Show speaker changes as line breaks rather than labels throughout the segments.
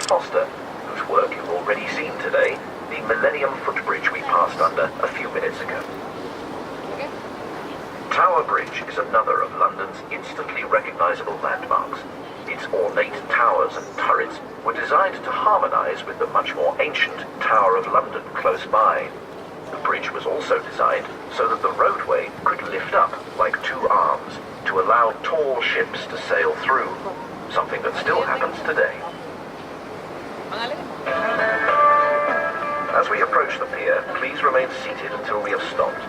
whose work you've already seen today, the Millennium Footbridge we passed under a few minutes ago. Tower Bridge is another of London's instantly recognisable landmarks. Its ornate towers and turrets were designed to harmonise with the much more ancient Tower of London close by. The bridge was also designed so that the roadway could lift up like two arms to allow tall ships to sail through, something that still happens today. As we approach the pier, please remain seated until we have stopped.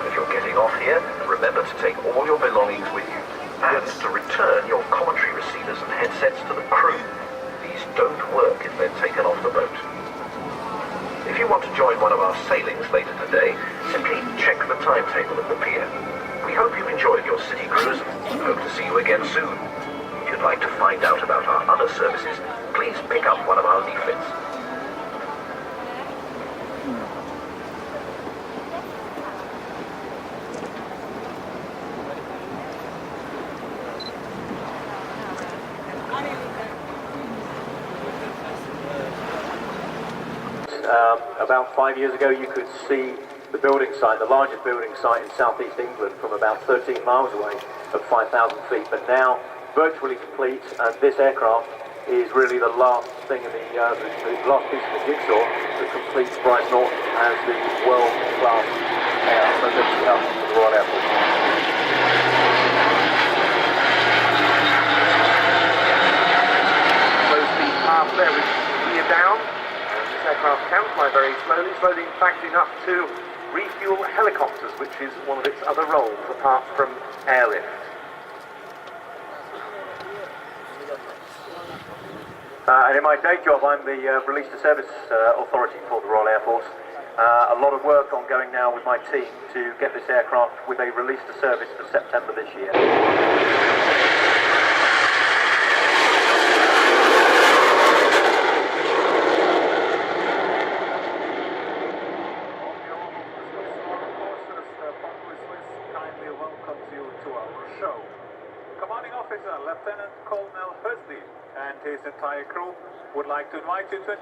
If you're getting off here, remember to take all your belongings with you and to return your commentary receivers and headsets to the crew. These don't work if they're taken off the boat. If you want to join one of our sailings later today, simply check the timetable at the pier. We hope you've enjoyed your city cruise and hope to see you again soon. If you'd like to find out about our other services, please pick up one of our leaflets.
About 5 years ago, you could see the building site, the largest building site in southeast England, from about 13 miles away at 5,000 feet, but now virtually complete, and this aircraft is really the last thing in the last piece of the jigsaw that completes Bryce Norton as the world-class mobility hub for the Royal Air Force.
Close the path there with gear down. Aircraft can fly very slowly in fact up to refuel helicopters, which is one of its other roles apart from airlift.
And in my day job, I'm the Release to Service Authority for the Royal Air Force. A lot of work ongoing now with my team to get this aircraft with a release to service for September this year.
Lieutenant Colonel Hursley and his entire crew would like to invite you to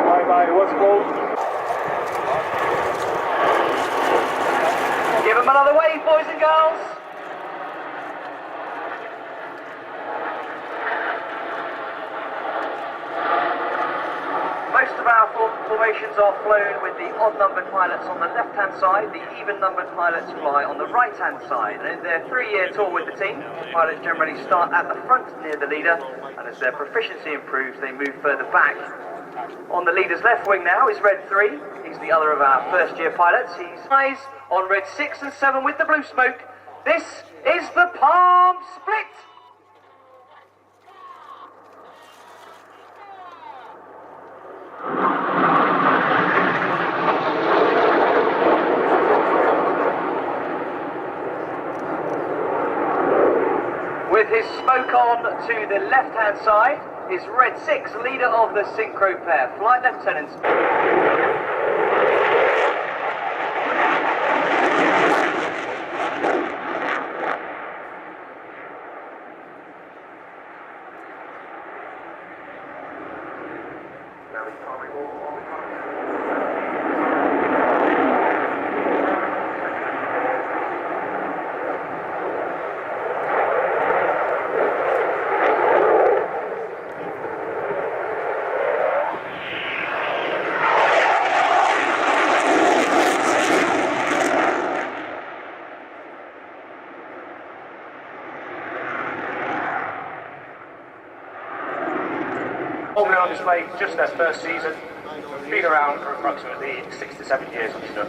bye-bye, what's called?
Give them another wave, boys and girls. Most of our formations are flown with the odd-numbered pilots on the left-hand side. The even-numbered pilots fly on the right-hand side. And in their 3-year tour with the team, pilots generally start at the front near the leader, and as their proficiency improves, they move further back. On the leader's left wing now is Red 3. He's the other of our first-year pilots. He's eyes on Red 6 and 7 with the blue smoke. This is the Palm Split. With his smoke on to the left-hand side is Red 6, leader of the Synchro pair, Flight Lieutenant.
Formally on display just their first season, been around for approximately 6 to 7 years on stuff.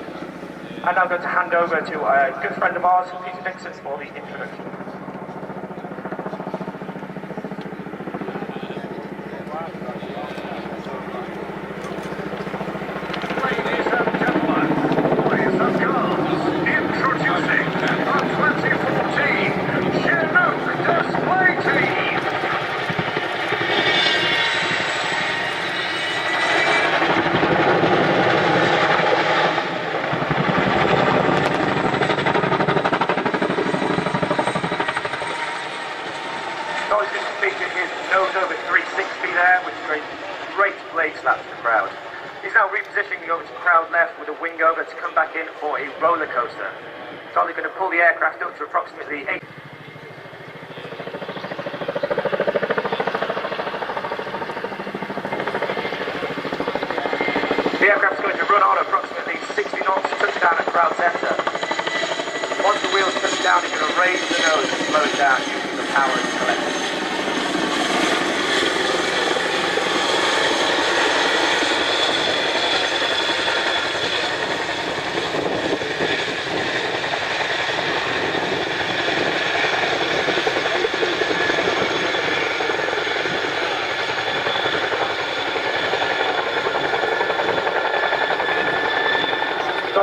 And I'm going to hand over to a good friend of ours, Peter Dixon, for the introduction.
Ladies and gentlemen, boys and girls, introducing the 2014 Chinook
transitioning over to crowd left with a wing over to come back in for a roller coaster. Charlie's going to pull the aircraft up to approximately 8. The aircraft's going to run on approximately 60 knots, touchdown at crowd centre. Once the wheels touch down, he's going to raise the nose and slow it down using the power of the collector.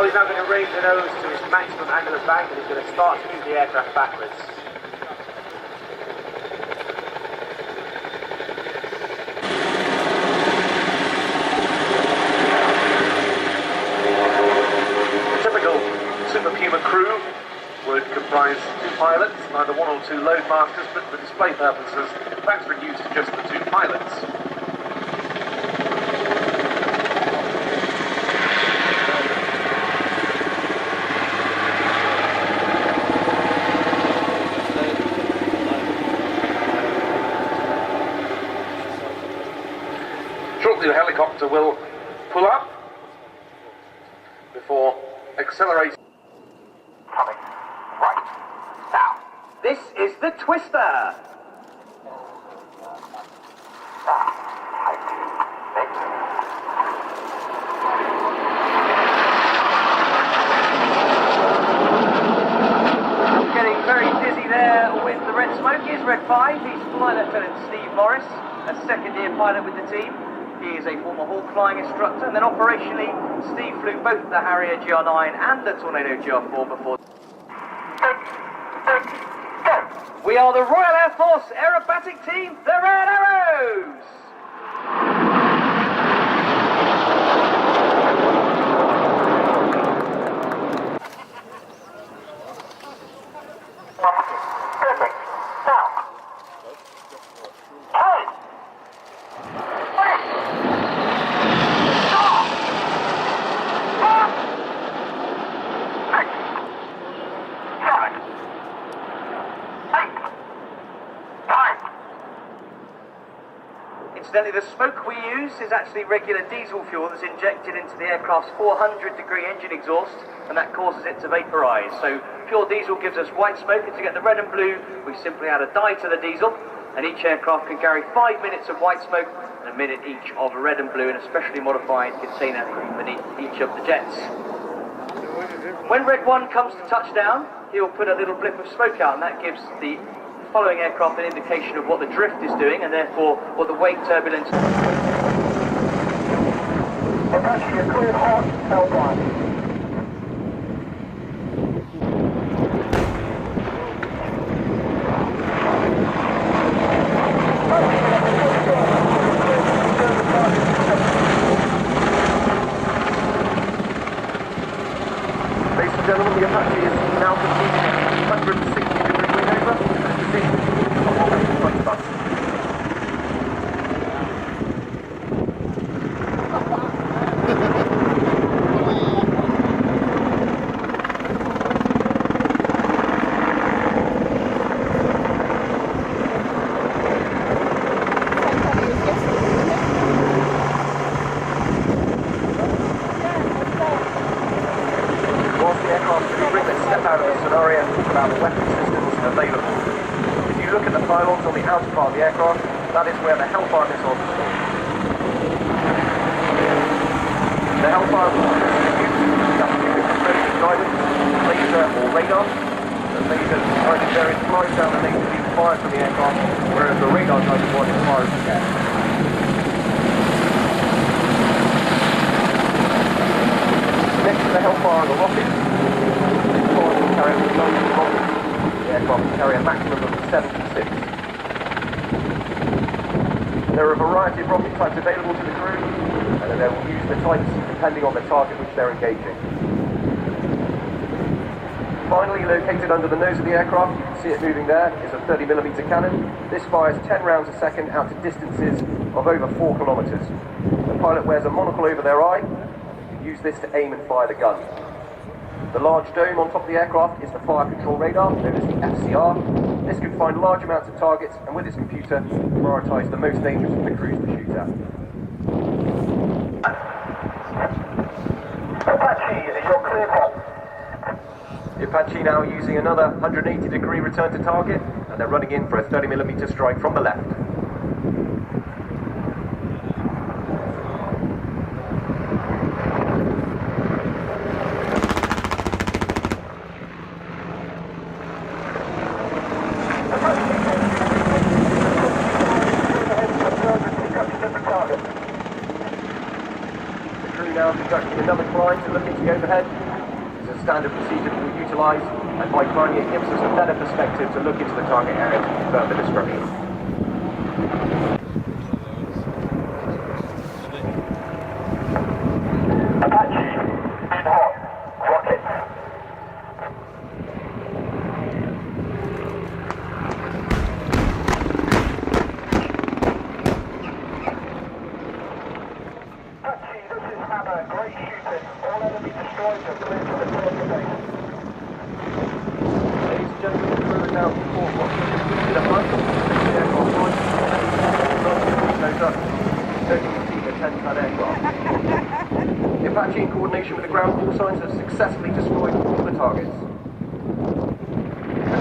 He's now going to raise the nose to his maximum angle of bank and he's going to start to move the aircraft backwards. The typical Super Puma crew would comprise 2 pilots, either 1 or 2 load masters, but for display purposes, that's reduced to just the 2 pilots. Shortly the helicopter will pull up before accelerating.
Coming right now.
This is the Twister. Getting very dizzy there with the red smoke is Red 5. He's Flight Lieutenant Steve Morris, a second-year pilot with the team. He is a former Hawk flying instructor, and then operationally, Steve flew both the Harrier GR9 and the Tornado GR4 before. We are the Royal Air Force Aerobatic Team, the Red Arrows!
Perfect. Now. Hey!
Incidentally, the smoke we use is actually regular diesel fuel that's injected into the aircraft's 400-degree engine exhaust, and that causes it to vaporise. So pure diesel gives us white smoke, and to get the red and blue, we simply add a dye to the diesel, and each aircraft can carry 5 minutes of white smoke and a minute each of red and blue in a specially modified container beneath each of the jets. When Red 1 comes to touchdown, he'll put a little blip of smoke out, and that gives the following aircraft an indication of what the drift is doing, and therefore what the wake turbulence.
Actually, a clear hot L1.
Ladies and gentlemen, the Apache is now completing 160-degree maneuver. As you see, in front of us. About the weapon systems available. If you look at the pylons on the outer part of the aircraft, that is where the Hellfire missiles are stored. The Hellfire will be used with guidance, laser or radar. The laser either varies flies down the lane to be fired from the aircraft, whereas the radar does what it fires from the air. Next to the Hellfire are the rockets. Carry the aircraft can carry a maximum of 76. There are a variety of rocket types available to the crew, and they will use the types depending on the target which they're engaging. Finally, located under the nose of the aircraft, you can see it moving there, is a 30mm cannon. This fires 10 rounds a second out to distances of over 4 kilometers. The pilot wears a monocle over their eye,
use this to aim and fire the gun. The large dome on top of the aircraft is the fire control radar, known as the FCR. This can find large amounts of targets and with its computer, prioritise the most dangerous for the crews to shoot at.
Apache, is your clear hot?
The Apache now using another 180-degree return to target, and they're running in for a 30mm strike from the left. Now conducting another climb to look into the overhead. It's a standard procedure that we utilise, and by climbing it gives us a better perspective to look into the target area to confirm the destruction.
Apache, in hot. Rockets. Great shooting. All enemy destroyers are clear for the target base.
Ladies and gentlemen, the crew are now before what's considered a hunt. The aircraft launch, so you can see the 10-ton aircraft. The Apache, in coordination with the ground call signs, have successfully destroyed all the targets. The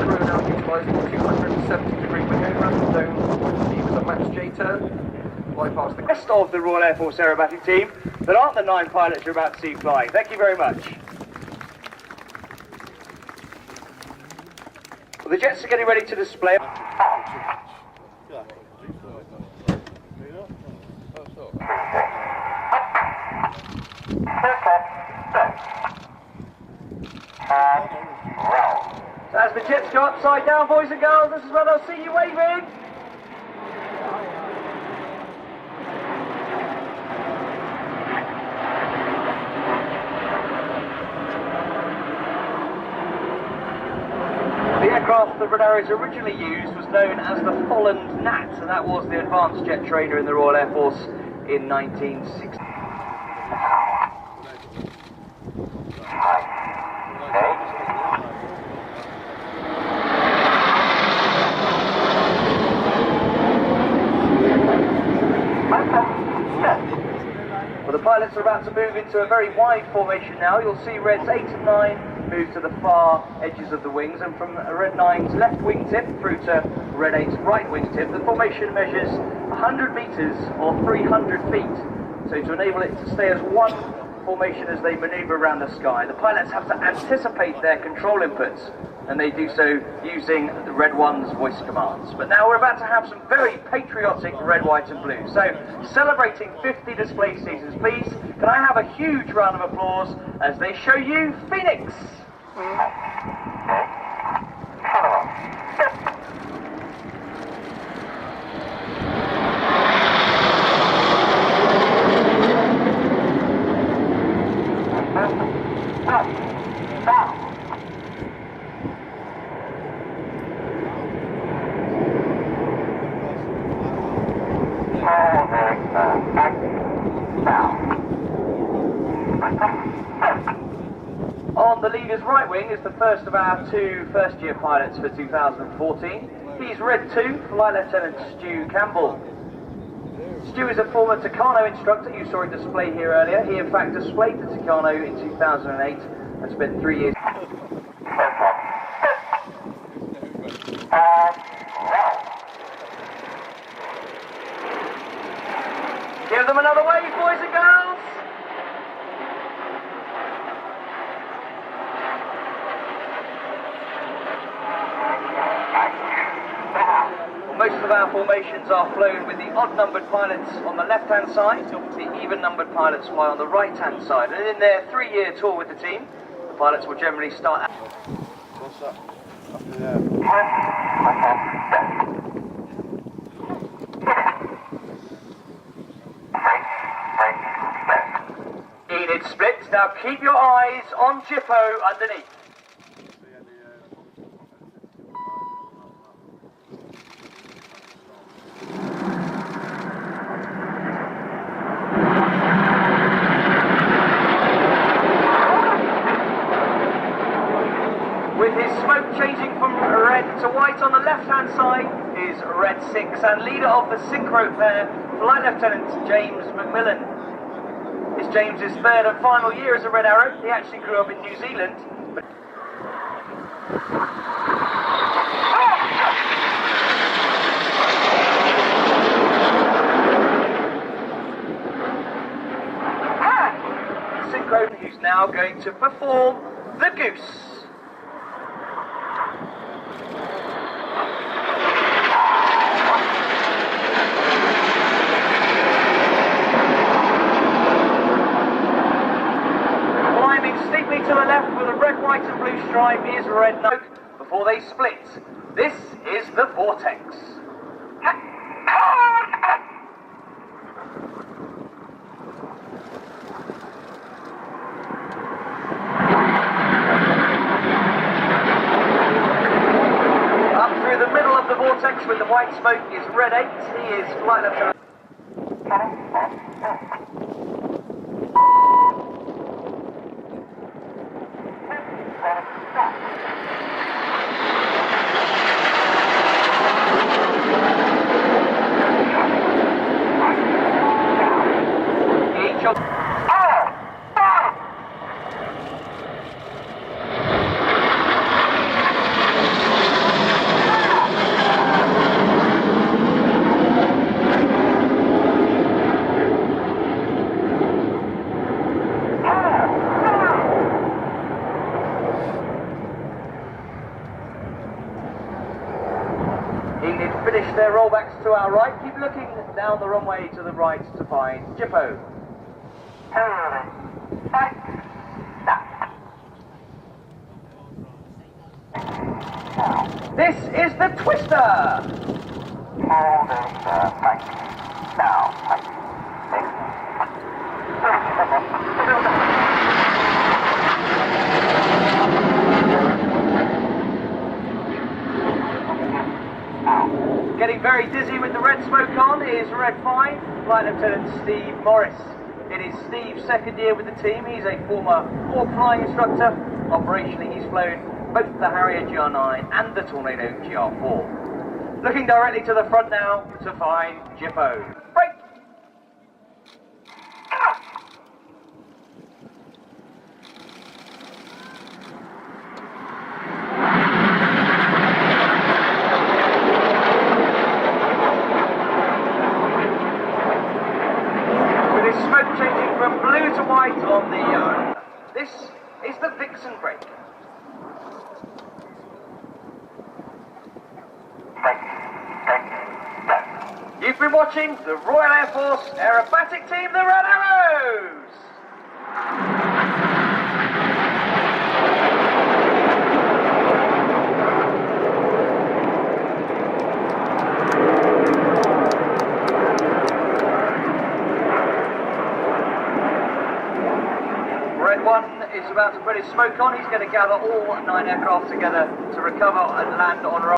crew are now utilising the 270-degree wing over the dome, what I believe is a Max J turn. Bypass the
Rest of the Royal Air Force aerobatic team that aren't the 9 pilots you're about to see flying. Thank you very much. Well, the jets are getting ready to display. So as the jets go upside down, boys and girls, this is where they'll see you waving. The aircraft that Renards originally used was known as the Holland Gnat, and that was the advanced jet trainer in the Royal Air Force in 1960. Well, the pilots are about to move into a very wide formation now. You'll see Reds 8 and 9 move to the far edges of the wings, and from Red 9's left wingtip through to Red 8's right wingtip, the formation measures 100 metres or 300 feet. So to enable it to stay as one formation as they manoeuvre around the sky, the pilots have to anticipate their control inputs, and they do so using the Red 1's voice commands. But now we're about to have some very patriotic red, white and blue. So, celebrating 50 display seasons, please, can I have a huge round of applause as they show you Phoenix? On the leader's right wing is the first of our 2 first-year pilots for 2014. He's Red 2, Flight Lieutenant Stu Campbell. Stu is a former Tucano instructor. You saw it display here earlier. He in fact displayed the Tucano in 2008 and spent 3 years. Give them another wave, boys and girls! Most of our formations are flown with the odd-numbered pilots on the left-hand side. The even-numbered pilots fly on the right-hand side. And in their 3-year tour with the team, the pilots will generally start at... Enid splits. Now keep your eyes on Jippo underneath. on the left-hand side is Red 6, and leader of the synchro pair, Flight Lieutenant James McMillan. It's James's third and final year as a Red Arrow. He actually grew up in New Zealand. Synchro, who's now going to perform the Goose. Steeply to the left with a red, white and blue stripe is Red Note before they split. This is the Vortex. Up through the middle of the Vortex with the white smoke is Red 8. He is Flight Lieutenant. Finish their rollbacks to our right. Keep looking down the runway to the right to find Jippo. This is the Twister. Getting very dizzy with the red smoke on is Red 5, Flight Lieutenant Steve Morris. It is Steve's second year with the team. He's a former Hawk flying instructor. Operationally, he's flown both the Harrier GR9 and the Tornado GR4. Looking directly to the front now to find Jippo. Break! Smoke changing from blue to white on the this is the Vixen break. You've been watching the Royal Air Force Aerobatic Team, the Red Arrows. Red 1 is about to put his smoke on. He's going to gather all 9 aircraft together to recover and land on